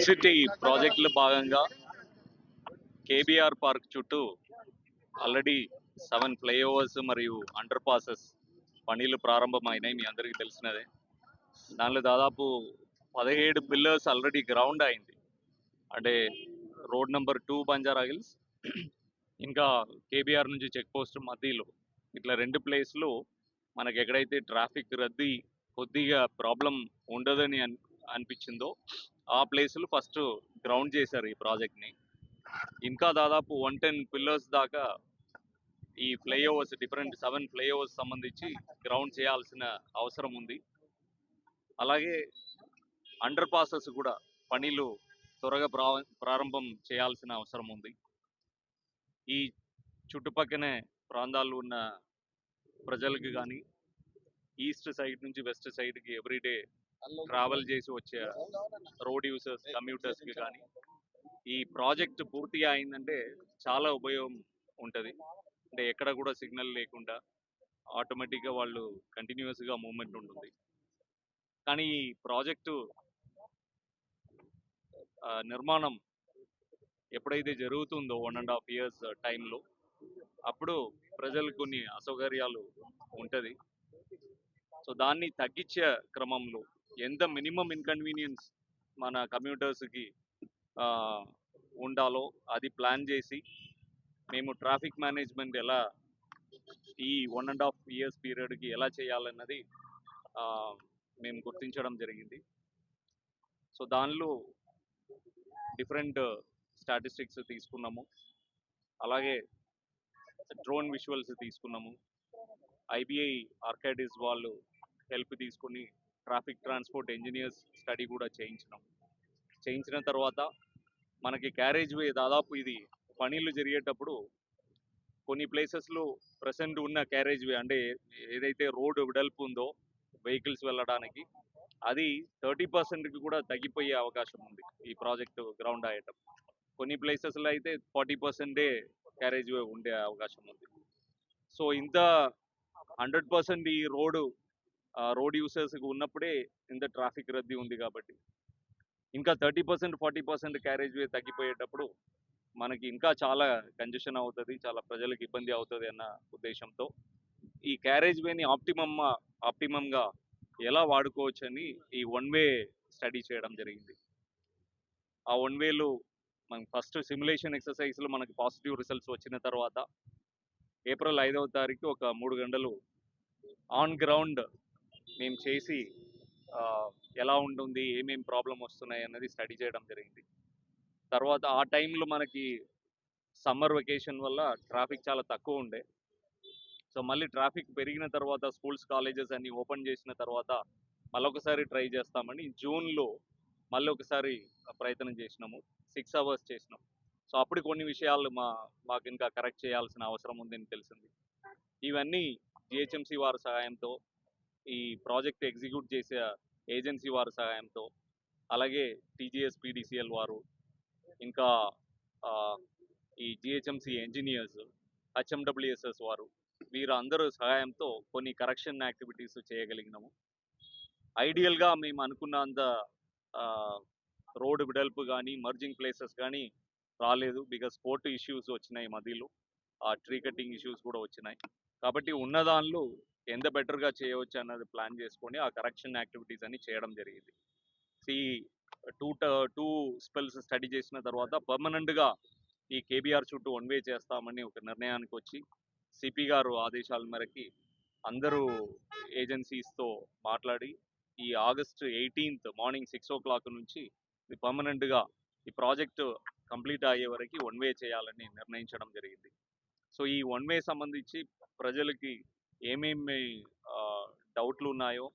Smart city ప్రాజెక్టులో భాగంగా KBR park చుట్టూ ఆల్రెడీ 7 ఫ్లైఓవర్స్ మరియు అండర్ పాసెస్ పనులు ప్రారంభమైనాయి. మీ అందరికీ తెలిసినదే. దానిలో దాదాపు 17 పిల్లర్స్ ఆల్రెడీ గ్రౌండ్ అయింది. అంటే రోడ్ నెంబర్ 2 బంజారా హిల్స్, ఇంకా కేబీఆర్ నుంచి చెక్ పోస్ట్ మధ్యలో ఇట్లా 2 ప్లేస్లు మనకి ఎక్కడైతే ట్రాఫిక్ రద్దీ కొద్దిగా ప్రాబ్లం ఉండదని అనిపించిందో ఆ ప్లేసులు ఫస్ట్ గ్రౌండ్ చేశారు ఈ ప్రాజెక్ట్ని. ఇంకా దాదాపు 110 పిల్లర్స్ దాకా ఈ ఫ్లైఓవర్స్ డిఫరెంట్ 7 ఫ్లైఓవర్స్ సంబంధించి గ్రౌండ్ చేయాల్సిన అవసరం ఉంది. అలాగే అండర్ పాసెస్ కూడా పనులు త్వరగా ప్రారంభం చేయాల్సిన అవసరం ఉంది. ఈ చుట్టుపక్కనే ప్రాంతాల్లో ఉన్న ప్రజలకు కానీ ఈస్ట్ సైడ్ నుంచి వెస్ట్ సైడ్కి ఎవ్రీడే ట్రావెల్ చేసి వచ్చే రోడ్ యూజర్స్ కమ్యూటర్స్కి కానీ ఈ ప్రాజెక్ట్ పూర్తిగా అయిందంటే చాలా ఉపయోగం ఉంటుంది. అంటే ఎక్కడ కూడా సిగ్నల్ లేకుండా ఆటోమేటిక్గా వాళ్ళు కంటిన్యూస్గా మూవ్మెంట్ ఉంటుంది. కానీ ఈ ప్రాజెక్టు నిర్మాణం ఎప్పుడైతే జరుగుతుందో 1.5 years టైంలో అప్పుడు ప్రజలకు కొన్ని అసౌకర్యాలు ఉంటుంది. సో దాన్ని తగ్గించే క్రమంలో ఎంత మినిమం ఇన్కన్వీనియన్స్ మన కమ్యూటర్స్కి ఉండాలో అది ప్లాన్ చేసి మేము ట్రాఫిక్ మేనేజ్మెంట్ ఎలా ఈ 1.5 years పీరియడ్కి ఎలా చేయాలన్నది మేము గుర్తించడం జరిగింది. సో దానిలో డిఫరెంట్ స్టాటిస్టిక్స్ తీసుకున్నాము, అలాగే డ్రోన్ విజువల్స్ తీసుకున్నాము, ఐబిఐ ఆర్కైడిస్ వాళ్ళు హెల్ప్ తీసుకుని ట్రాఫిక్ ట్రాన్స్పోర్ట్ ఇంజనీర్స్ స్టడీ కూడా చేయించిన తర్వాత మనకి క్యారేజ్ వే దాదాపు ఇది పనులు జరిగేటప్పుడు కొన్ని ప్లేసెస్లో ప్రెసెంట్ ఉన్న క్యారేజ్ వే అంటే ఏదైతే రోడ్ వెడల్పు ఉందో వెహికల్స్ వెళ్ళడానికి అది 30% కూడా తగ్గిపోయే అవకాశం ఉంది ఈ ప్రాజెక్టు గ్రౌండ్ అయ్యేటప్పుడు. కొన్ని ప్లేసెస్లో అయితే 40% క్యారేజ్ వే ఉండే అవకాశం ఉంది. సో ఇంత 100% ఈ రోడ్ యూసర్స్కి ఉన్నప్పుడే ఇంత ట్రాఫిక్ రద్దీ ఉంది కాబట్టి ఇంకా 30% 40% క్యారేజ్ వే తగ్గిపోయేటప్పుడు మనకి ఇంకా చాలా కంజెషన్ అవుతుంది, చాలా ప్రజలకు ఇబ్బంది అవుతుంది అన్న ఉద్దేశంతో ఈ క్యారేజ్ వేని ఆప్టిమంగా ఎలా వాడుకోవచ్చు అని ఈ 1 వే స్టడీ చేయడం జరిగింది. ఆ 1 వేలో మనం ఫస్ట్ సిమ్యులేషన్ ఎక్సర్సైజ్లో మనకి పాజిటివ్ రిజల్ట్స్ వచ్చిన తర్వాత ఏప్రిల్ 5వ తారీఖు ఒక 3 గంటలు ఆన్ గ్రౌండ్ మేము చేసి ఎలా ఉంటుంది, ఏమేమి ప్రాబ్లం వస్తున్నాయి అన్నది స్టడీ చేయడం జరిగింది. తర్వాత ఆ టైంలో మనకి సమ్మర్ వెకేషన్ వల్ల ట్రాఫిక్ చాలా తక్కువ ఉండే. సో మళ్ళీ ట్రాఫిక్ పెరిగిన తర్వాత స్కూల్స్ కాలేజెస్ అన్ని ఓపెన్ చేసిన తర్వాత మళ్ళొకసారి ట్రై చేస్తామని జూన్లో మళ్ళీ ఒకసారి ప్రయత్నం చేసినాము. 6 hours చేసినాం. సో అప్పుడు కొన్ని విషయాలు మాకు ఇంకా కరెక్ట్ చేయాల్సిన అవసరం ఉందని తెలిసింది. ఇవన్నీ జిహెచ్ఎంసీ వారి సహాయంతో, ఈ ప్రాజెక్ట్ ఎగ్జిక్యూట్ చేసే ఏజెన్సీ వారి సహాయంతో, అలాగే టీజీఎస్ పీడీసీఎల్ వారు, ఇంకా ఈ జిహెచ్ఎంసీ ఇంజనీర్స్, హెచ్ఎండబ్ల్యూఎస్ఎస్ వారు వీరందరూ సహాయంతో కొన్ని కరెక్షన్ యాక్టివిటీస్ చేయగలిగినాము. ఐడియల్గా మేము అనుకున్నంత రోడ్ విడల్పు కానీ మర్జింగ్ ప్లేసెస్ కానీ రాలేదు. బికాస్ కోర్టు ఇష్యూస్ వచ్చినాయి మధ్యలో, ఆ ట్రీ కటింగ్ ఇష్యూస్ కూడా వచ్చినాయి. కాబట్టి ఉన్న దానిలో ఎంత బెటర్గా చేయవచ్చు అన్నది ప్లాన్ చేసుకొని ఆ కరెక్షన్ యాక్టివిటీస్ అని చేయడం జరిగింది. ఈ 2 స్పెల్స్ స్టడీ చేసిన తర్వాత పర్మనెంట్గా ఈ కేబీఆర్ చుట్టూ 1 వే చేస్తామని ఒక నిర్ణయానికి వచ్చి సిపి గారు ఆదేశాల మేరకి అందరూ ఏజెన్సీస్తో మాట్లాడి ఈ ఆగస్టు 18th మార్నింగ్ 6 o'clock నుంచి ఇది పర్మనెంట్గా ఈ ప్రాజెక్టు కంప్లీట్ అయ్యే వరకు 1 వే చేయాలని నిర్ణయించడం జరిగింది. సో ఈ 1 వే సంబంధించి ప్రజలకి ఏమేమి డౌట్లు ఉన్నాయో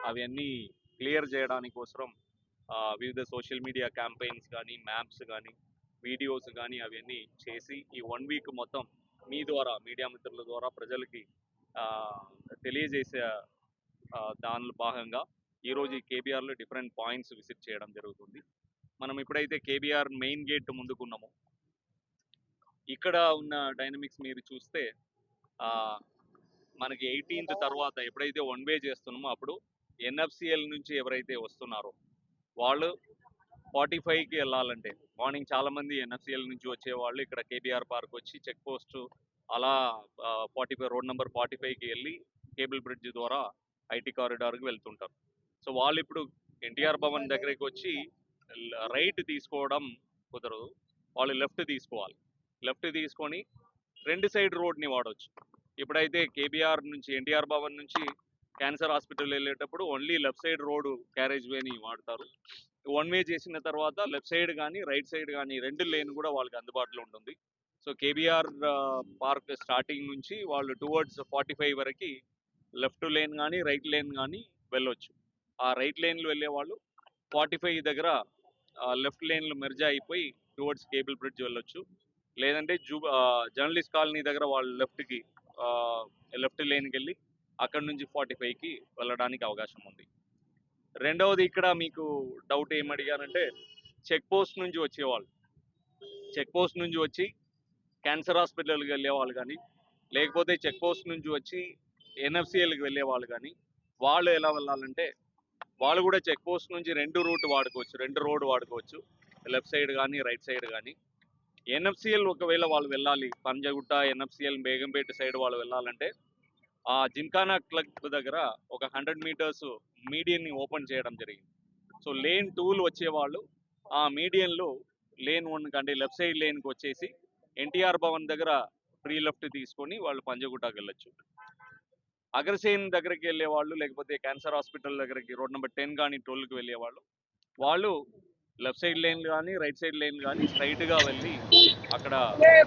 అవన్నీ క్లియర్ చేయడానికి కోసం వివిధ సోషల్ మీడియా క్యాంపెయిన్స్ కానీ, మ్యాప్స్ కానీ, వీడియోస్ కానీ అవన్నీ చేసి ఈ 1 week మొత్తం మీ ద్వారా, మీడియా మిత్రుల ద్వారా ప్రజలకి తెలియజేసే దానిలో భాగంగా ఈరోజు ఈ కేబీఆర్లో డిఫరెంట్ పాయింట్స్ విజిట్ చేయడం జరుగుతుంది. మనం ఇప్పుడైతే కేబీఆర్ మెయిన్ గేట్ ముందుకున్నాము. ఇక్కడ ఉన్న డైనమిక్స్ మీరు చూస్తే మనకి 18th తర్వాత ఎప్పుడైతే 1 వే చేస్తున్నామో అప్పుడు ఎన్ఎఫ్సిఎల్ నుంచి ఎవరైతే వస్తున్నారో వాళ్ళు 45కి వెళ్ళాలంటే మార్నింగ్ చాలా మంది ఎన్ఎఫ్సిఎల్ నుంచి వచ్చేవాళ్ళు ఇక్కడ కేబీఆర్ పార్క్ వచ్చి చెక్ పోస్ట్ అలా 45 రోడ్ నెంబర్ 45కి వెళ్ళి కేబుల్ బ్రిడ్జ్ ద్వారా ఐటీ కారిడార్కి వెళ్తుంటారు. సో వాళ్ళు ఇప్పుడు ఎన్టీఆర్ భవన్ దగ్గరికి వచ్చి రైట్ తీసుకోవడం కుదరదు, వాళ్ళు లెఫ్ట్ తీసుకోవాలి. లెఫ్ట్ తీసుకొని రెండు సైడ్ రోడ్ని వాడవచ్చు. ఇప్పుడైతే కేబీఆర్ నుంచి ఎన్టీఆర్ భవన్ నుంచి క్యాన్సర్ హాస్పిటల్ వెళ్ళేటప్పుడు only left side road carriage వేని వాడతారు. వన్ వే చేసిన తర్వాత లెఫ్ట్ సైడ్ కానీ రైట్ సైడ్ కానీ రెండు లేన్ కూడా వాళ్ళకి అందుబాటులో ఉంటుంది. సో కేబీఆర్ పార్క్ స్టార్టింగ్ నుంచి వాళ్ళు టువర్డ్స్ 45 వరకు లెఫ్ట్ లేన్ కానీ రైట్ లేన్ కానీ వెళ్ళొచ్చు. ఆ రైట్ లేన్లు వెళ్ళే వాళ్ళు 45 దగ్గర లెఫ్ట్ లేన్లు మెర్జ్ అయిపోయి టువర్డ్స్ కేబుల్ బ్రిడ్జ్ వెళ్ళొచ్చు. లేదంటే జర్నలిస్ట్ కాలనీ దగ్గర వాళ్ళు లెఫ్ట్ లేన్కి వెళ్ళి అక్కడ నుంచి 45కి వెళ్ళడానికి అవకాశం ఉంది. రెండవది ఇక్కడ మీకు డౌట్ ఏం అడిగారంటే చెక్ పోస్ట్ నుంచి వచ్చేవాళ్ళు, చెక్ పోస్ట్ నుంచి వచ్చి క్యాన్సర్ హాస్పిటల్కి వెళ్ళే వాళ్ళు కానీ లేకపోతే చెక్ పోస్ట్ నుంచి వచ్చి ఎన్ఎఫ్సిఎల్కి వెళ్ళే వాళ్ళు కానీ వాళ్ళు ఎలా వెళ్ళాలంటే వాళ్ళు కూడా చెక్ పోస్ట్ నుంచి రెండు రోడ్ వాడుకోవచ్చు, లెఫ్ట్ సైడ్ కానీ రైట్ సైడ్ కానీ. ఎన్ఎఫ్సిఎల్ ఒకవేళ వాళ్ళు వెళ్ళాలి, పంజగుట్ట ఎన్ఎఫ్సిఎల్ బేగంపేట సైడ్ వాళ్ళు వెళ్ళాలంటే ఆ జిమ్ఖానా క్లబ్ దగ్గర ఒక 100 మీటర్స్ మీడియన్ని ఓపెన్ చేయడం జరిగింది. సో లేన్ 2 వచ్చేవాళ్ళు ఆ మీడియన్లో లేన్ 1 కంటే లెఫ్ట్ సైడ్ లేన్కి వచ్చేసి ఎన్టీఆర్ భవన్ దగ్గర ఫ్రీ లెఫ్ట్ తీసుకొని వాళ్ళు పంజగుట్టకి వెళ్ళొచ్చు. అగ్రసేన్ దగ్గరికి వెళ్ళే వాళ్ళు లేకపోతే క్యాన్సర్ హాస్పిటల్ దగ్గరికి రోడ్ నెంబర్ 10 కానీ 12కి వెళ్ళే వాళ్ళు లెఫ్ట్ సైడ్ లేన్ కానీ రైట్ సైడ్ లేన్ కానీ స్ట్రైట్గా వెళ్ళి అక్కడ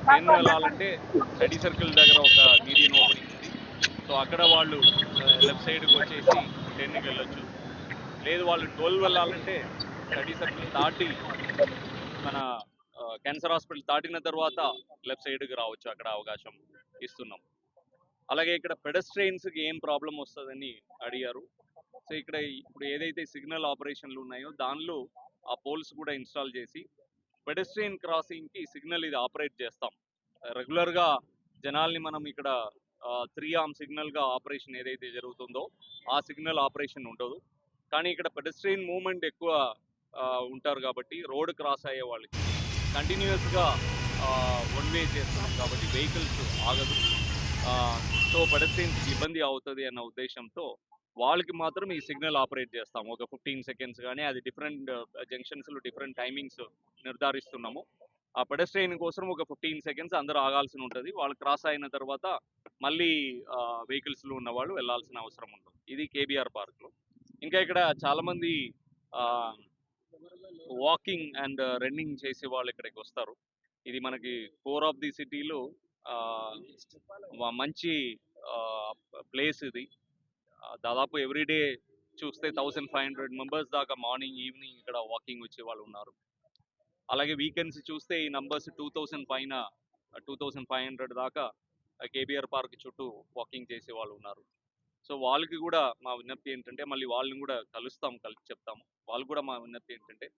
10 వెళ్ళాలంటే స్టడీ సర్కిల్ దగ్గర ఒక మీడియన్ ఓపెనింగ్ ఉంది. సో అక్కడ వాళ్ళు లెఫ్ట్ సైడ్కి వచ్చేసి 10కి వెళ్ళొచ్చు. లేదు వాళ్ళు 12 వెళ్ళాలంటే స్టడీ సర్కిల్ దాటి మన క్యాన్సర్ హాస్పిటల్ దాటిన తర్వాత లెఫ్ట్ సైడ్కి రావచ్చు, అక్కడ అవకాశం ఇస్తున్నాం. అలాగే ఇక్కడ పెడస్ట్రెయిన్స్కి ఏం ప్రాబ్లం వస్తుందని అడిగారు. సో ఇక్కడ ఇప్పుడు ఏదైతే సిగ్నల్ ఆపరేషన్లు ఉన్నాయో దానిలో ఆ పోల్స్ కూడా ఇన్స్టాల్ చేసి పెడస్ట్రెయిన్ క్రాసింగ్కి సిగ్నల్ ఇది ఆపరేట్ చేస్తాం. రెగ్యులర్గా జనాల్ని మనం ఇక్కడ 3 ఆర్మ్ సిగ్నల్గా ఆపరేషన్ ఏదైతే జరుగుతుందో ఆ సిగ్నల్ ఆపరేషన్ ఉండదు. కానీ ఇక్కడ పెడస్ట్రెయిన్ మూవ్మెంట్ ఎక్కువ ఉంటారు కాబట్టి రోడ్ క్రాస్ అయ్యే వాళ్ళకి కంటిన్యూస్గా వన్ వే చేస్తున్నాం కాబట్టి వెహికల్స్ ఆగదు. సో పెడస్ట్రెయిన్స్కి ఇబ్బంది అవుతుంది అన్న ఉద్దేశంతో వాళ్ళకి మాత్రం ఈ సిగ్నల్ ఆపరేట్ చేస్తాం. ఒక 15 సెకండ్స్ కానీ అది డిఫరెంట్ జంక్షన్స్లో డిఫరెంట్ టైమింగ్స్ నిర్ధారిస్తున్నాము. ఆ పెడస్ట్రెయిన్ కోసం ఒక 15 సెకండ్స్ అందరూ ఆగాల్సి ఉంటుంది. వాళ్ళు క్రాస్ అయిన తర్వాత మళ్ళీ వెహికల్స్లో ఉన్న వాళ్ళు వెళ్ళాల్సిన అవసరం ఉంటుంది. ఇది కేబీఆర్ పార్క్లో. ఇంకా ఇక్కడ చాలామంది వాకింగ్ అండ్ రన్నింగ్ చేసే వాళ్ళు ఇక్కడికి వస్తారు. ఇది మనకి కోర్ ఆఫ్ ది సిటీలో మంచి ప్లేస్ ఇది. దాదాపు ఎవ్రీడే చూస్తే 1500 మెంబర్స్ దాకా మార్నింగ్ ఈవినింగ్ ఇక్కడ వాకింగ్ వచ్చే వాళ్ళు ఉన్నారు. అలాగే వీకెండ్స్ చూస్తే ఈ నంబర్స్ 2000 పైన 2500 దాకా కేబీఆర్ పార్క్ చుట్టూ వాకింగ్ చేసే వాళ్ళు ఉన్నారు. సో వాళ్ళకి కూడా మా విజ్ఞప్తి ఏంటంటే మళ్ళీ వాళ్ళని కూడా కలిసి చెప్తాము. వాళ్ళు కూడా మా విజ్ఞప్తి ఏంటంటే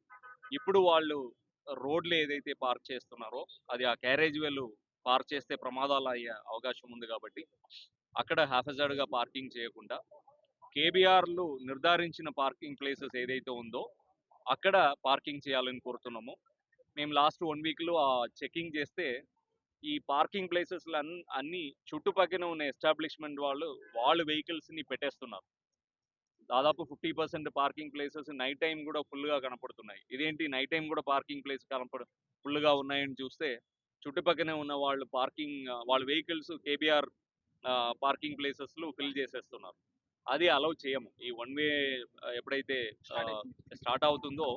ఇప్పుడు వాళ్ళు రోడ్లు ఏదైతే పార్క్ చేస్తున్నారో అది ఆ క్యారేజ్ వేలు పార్క్ చేస్తే ప్రమాదాలు అయ్యే అవకాశం ఉంది కాబట్టి అక్కడ హ్యాఫజార్డ్గా పార్కింగ్ చేయకుండా కేబీఆర్లు నిర్ధారించిన పార్కింగ్ ప్లేసెస్ ఏదైతే ఉందో అక్కడ పార్కింగ్ చేయాలని కోరుతున్నాము. మేము లాస్ట్ 1 వీక్లో చెకింగ్ చేస్తే ఈ పార్కింగ్ ప్లేసెస్ అన్ని చుట్టుపక్కల ఉన్న ఎస్టాబ్లిష్మెంట్ వాళ్ళు వెహికల్స్ని పెట్టేస్తున్నారు. దాదాపు 50% పార్కింగ్ ప్లేసెస్ నైట్ టైం కూడా ఫుల్గా కనపడుతున్నాయి. ఇదేంటి నైట్ టైం కూడా పార్కింగ్ ప్లేస్ ఫుల్గా ఉన్నాయని చూస్తే చుట్టుపక్కనే ఉన్న వాళ్ళ వెహికల్స్ కేబీఆర్ పార్కింగ్ ప్లేసెస్లో ఫిల్ చేసేస్తున్నారు. అది అలౌ చేయము. ఈ వన్ వే ఎప్పుడైతే స్టార్ట్ అవుతుందో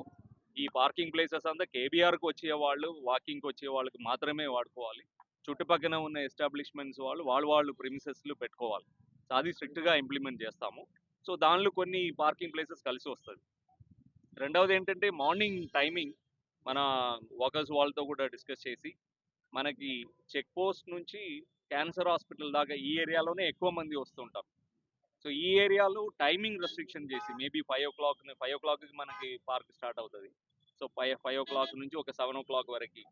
ఈ పార్కింగ్ ప్లేసెస్ అంతా కేబీఆర్కి వచ్చేవాళ్ళు వాకింగ్కి వచ్చే వాళ్ళకి మాత్రమే వాడుకోవాలి. చుట్టుపక్కల ఉన్న ఎస్టాబ్లిష్మెంట్స్ వాళ్ళు ప్రిమిసెస్లు పెట్టుకోవాలి. సో అది స్ట్రిక్ట్గా ఇంప్లిమెంట్ చేస్తాము. సో దానిలో కొన్ని పార్కింగ్ ప్లేసెస్ కలిసి వస్తుంది. రెండవది ఏంటంటే మార్నింగ్ టైమింగ్ మన వర్కర్స్ వాళ్ళతో కూడా డిస్కస్ చేసి మనకి చెక్ పోస్ట్ నుంచి క్యాన్సర్ హాస్పిటల్ దాకా ఈ ఏరియాలోనే ఎక్కువ మంది వస్తుంటారు. సో ఈ ఏరియాలో టైమింగ్ రెస్ట్రిక్షన్ చేసి మేబీ 5 o'clockకి మనకి పార్క్ స్టార్ట్ అవుతుంది. సో 5 o'clock నుంచి ఒక 7 o'clock వరకు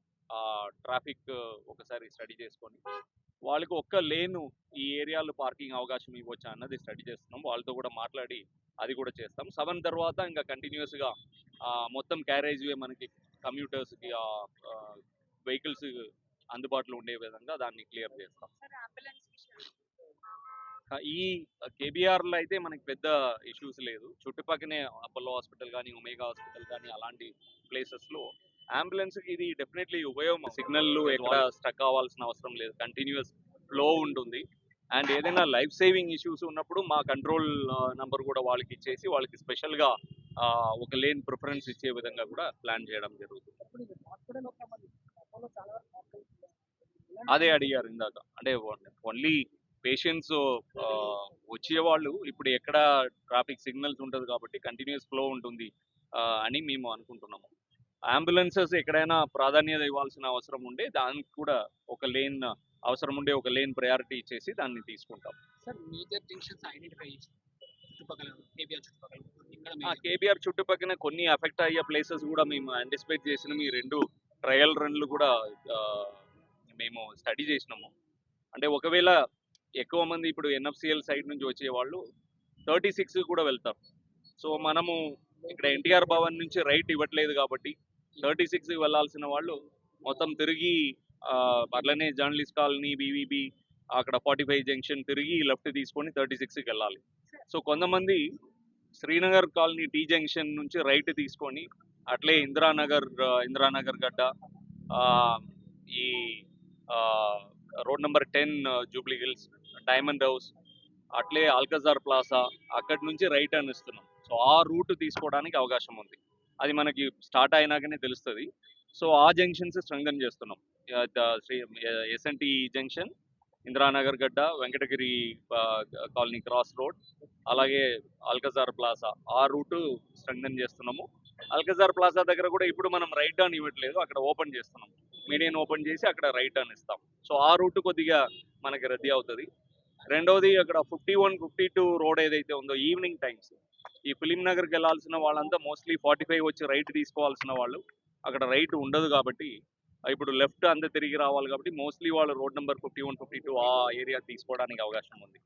ట్రాఫిక్ ఒకసారి స్టడీ చేసుకొని వాళ్ళకి ఒక్క లేను ఈ ఏరియాలో పార్కింగ్ అవకాశం ఇవ్వచ్చా అన్నది స్టడీ చేస్తున్నాం. వాళ్ళతో కూడా మాట్లాడి అది కూడా చేస్తాం. 7 తర్వాత ఇంకా కంటిన్యూస్గా మొత్తం క్యారేజ్ వే మనకి కమ్యూటర్స్కి వెహికల్స్ అందుబాటులో ఉండే విధంగా దాన్ని క్లియర్ చేస్తాం. ఈ కేబీఆర్లో అయితే మనకి పెద్ద ఇష్యూస్ లేదు. చుట్టుపక్కనే అపోలో హాస్పిటల్ కానీ, ఒమేగా హాస్పిటల్ కానీ అలాంటి ప్లేసెస్లో అంబులెన్స్కి ఇది డెఫినెట్లీ ఉపయోగం. సిగ్నల్ ఎక్కడ స్టక్ అవ్వాల్సిన అవసరం లేదు, కంటిన్యూస్ ఫ్లో ఉంటుంది. అండ్ ఏదైనా లైఫ్ సేవింగ్ ఇష్యూస్ ఉన్నప్పుడు మా కంట్రోల్ నంబర్ కూడా వాళ్ళకి ఇచ్చేసి వాళ్ళకి స్పెషల్గా ఒక లేన్ ప్రిఫరెన్స్ ఇచ్చే విధంగా కూడా ప్లాన్ చేయడం జరుగుతుంది. అదే అడిగారు ఇందాక, అంటే ఓన్లీ పేషెంట్స్ వచ్చేవాళ్ళు ఇప్పుడు ఎక్కడ ట్రాఫిక్ సిగ్నల్స్ ఉంటుంది కాబట్టి కంటిన్యూస్ ఫ్లో ఉంటుంది అని మేము అనుకుంటున్నాము. అంబులెన్సెస్ ఎక్కడైనా ప్రాధాన్యత ఇవ్వాల్సిన అవసరం ఉండే దానికి కూడా ఒక లేన్ అవసరం ఉండే ఒక లేన్ ప్రయారిటీ ఇచ్చేసి దాన్ని తీసుకుంటాం. కేబీఆర్ చుట్టుపక్కల కొన్ని అఫెక్ట్ అయ్యే ప్లేసెస్ కూడా మేము యాంటిసిపేట్ చేసిన మీ 2 ట్రయల్ రన్లు కూడా మేము స్టడీ చేసినాము. అంటే ఒకవేళ ఎక్కువ మంది ఇప్పుడు ఎన్ఎఫ్సిఎల్ సైడ్ నుంచి వచ్చేవాళ్ళు 36 కూడా వెళ్తారు. సో మనము ఇక్కడ ఎన్టీఆర్ భవన్ నుంచి రైట్ ఇవ్వట్లేదు కాబట్టి 36 వెళ్ళాల్సిన వాళ్ళు మొత్తం తిరిగి అట్లనే జర్నలిస్ట్ కాలనీ, బీవీబీ, అక్కడ 45 జంక్షన్ తిరిగి లెఫ్ట్ తీసుకొని 36కి వెళ్ళాలి. సో కొంతమంది శ్రీనగర్ కాలనీ టీ జంక్షన్ నుంచి రైట్ తీసుకొని అట్లే ఇందిరానగర్ గడ్డ, ఈ road number 10 Jubilee hills, diamond house, అట్లే అల్కజార్ ప్లాజా అక్కడి నుంచి రైట్ అని ఇస్తున్నాం. సో ఆ రూట్ తీసుకోవడానికి అవకాశం ఉంది. అది మనకి స్టార్ట్ అయినాకనే తెలుస్తుంది. సో ఆ జంక్షన్స్ స్ట్రెంగ్థన్ చేస్తున్నాం. ఎస్ఎన్టీ జంక్షన్, ఇందిరానగర్ గడ్డ, వెంకటగిరి కాలనీ క్రాస్ రోడ్, అలాగే అల్కజార్ ప్లాజా ఆ రూట్ స్ట్రెంగ్థన్ చేస్తున్నాము. అల్కజార్ ప్లాజా దగ్గర కూడా ఇప్పుడు మనం రైట్ టర్న్ ఇవ్వట్లేదు, అక్కడ ఓపెన్ చేస్తున్నాం. మీడియన్ ఓపెన్ చేసి అక్కడ రైట్ టర్న్ ఇస్తాం. సో ఆ రూట్ కొద్దిగా మనకి రద్దీ అవుతుంది. రెండవది అక్కడ 51, 52 రోడ్ ఏదైతే ఉందో ఈవినింగ్ టైమ్స్ ఈ ఫిలిం నగర్కి వెళ్ళాల్సిన వాళ్ళంతా మోస్ట్లీ 45 వచ్చి రైట్ తీసుకోవాల్సిన వాళ్ళు అక్కడ రైట్ ఉండదు కాబట్టి ఇప్పుడు లెఫ్ట్ అంతా తిరిగి రావాలి కాబట్టి మోస్ట్లీ వాళ్ళు రోడ్ నెంబర్ 51, 52 ఆ ఏరియా తీసుకోవడానికి అవకాశం ఉంది.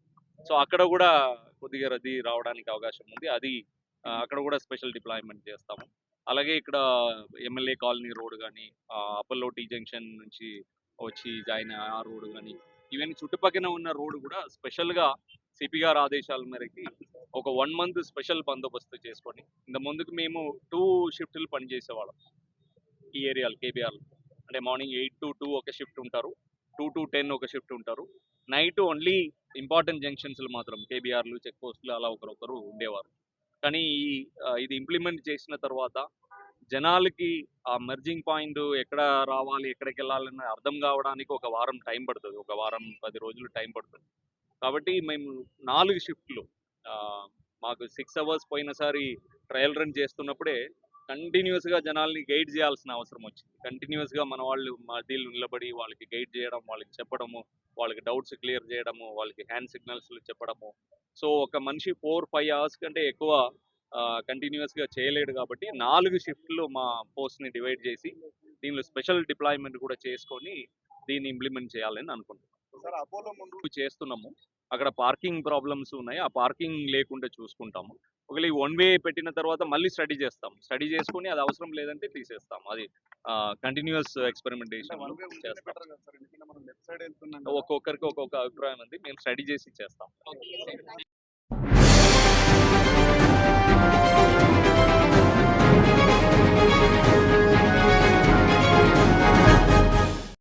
సో అక్కడ కూడా కొద్దిగా రద్దీ రావడానికి అవకాశం ఉంది. అది అక్కడ కూడా స్పెషల్ డిప్లాయ్మెంట్ చేస్తాము. అలాగే ఇక్కడ ఎమ్మెల్యే కాలనీ రోడ్ కానీ, అపోలో టీ జంక్షన్ నుంచి వచ్చి జాయిన్ ఆ రోడ్ కానీ, ఇవన్నీ చుట్టుపక్కల ఉన్న రోడ్డు కూడా స్పెషల్గా సిపి గారి ఆదేశాల మేరకి ఒక 1 month స్పెషల్ బందోబస్తు చేసుకొని, ఇంత ముందుకు మేము 2 షిఫ్ట్లు పనిచేసేవాళ్ళం ఈ ఏరియాలో కేబీఆర్లో. అంటే మార్నింగ్ 8 to 2 ఒక షిఫ్ట్ ఉంటారు, 2 to 10 ఒక షిఫ్ట్ ఉంటారు. నైట్ ఓన్లీ ఇంపార్టెంట్ జంక్షన్స్లు మాత్రం కేబీఆర్లు, చెక్ పోస్టులు అలా ఒకరొకరు ఉండేవారు. కానీ ఇది ఇంప్లిమెంట్ చేసిన తర్వాత జనాలకి ఆ మెర్జింగ్ పాయింట్ ఎక్కడ రావాలి, ఎక్కడికి వెళ్ళాలని అర్థం కావడానికి ఒక వారం టైం పడుతుంది, ఒక వారం 10 రోజులు టైం పడుతుంది. కాబట్టి మేము 4 షిఫ్ట్లు, మాకు 6 hours పోయినసారి ట్రయల్ రన్ చేస్తున్నప్పుడే కంటిన్యూస్గా జనాల్ని గైడ్ చేయాల్సిన అవసరం వచ్చింది. కంటిన్యూస్గా మన వాళ్ళు మధ్యలో నిలబడి వాళ్ళకి గైడ్ చేయడం, వాళ్ళకి చెప్పడము, వాళ్ళకి డౌట్స్ క్లియర్ చేయడము, వాళ్ళకి హ్యాండ్ సిగ్నల్స్లు చెప్పడము. సో ఒక మనిషి 4-5 hours కంటే ఎక్కువ కంటిన్యూస్గా చేయలేడు కాబట్టి 4 షిఫ్ట్లు మా పోస్ట్ని డివైడ్ చేసి దీనిలో స్పెషల్ డిప్లాయ్మెంట్ కూడా చేసుకొని దీన్ని ఇంప్లిమెంట్ చేయాలని అనుకుంటున్నాం. చేస్తున్నాము. అక్కడ పార్కింగ్ ప్రాబ్లమ్స్ ఉన్నాయి, ఆ పార్కింగ్ లేకుండా చూసుకుంటాము. ఒకవేళ ఈ 1 way పెట్టిన తర్వాత మళ్ళీ స్టడీ చేస్తాం, స్టడీ చేసుకొని అది అవసరం లేదంటే తీసేస్తాం. అది కంటిన్యూస్ ఎక్స్పెరిమెంటేషన్ చేస్తాం. ఒక్కొక్కరికి ఒక్కొక్క అభిప్రాయం ఉంది, మేము స్టడీ చేసి చేస్తాం.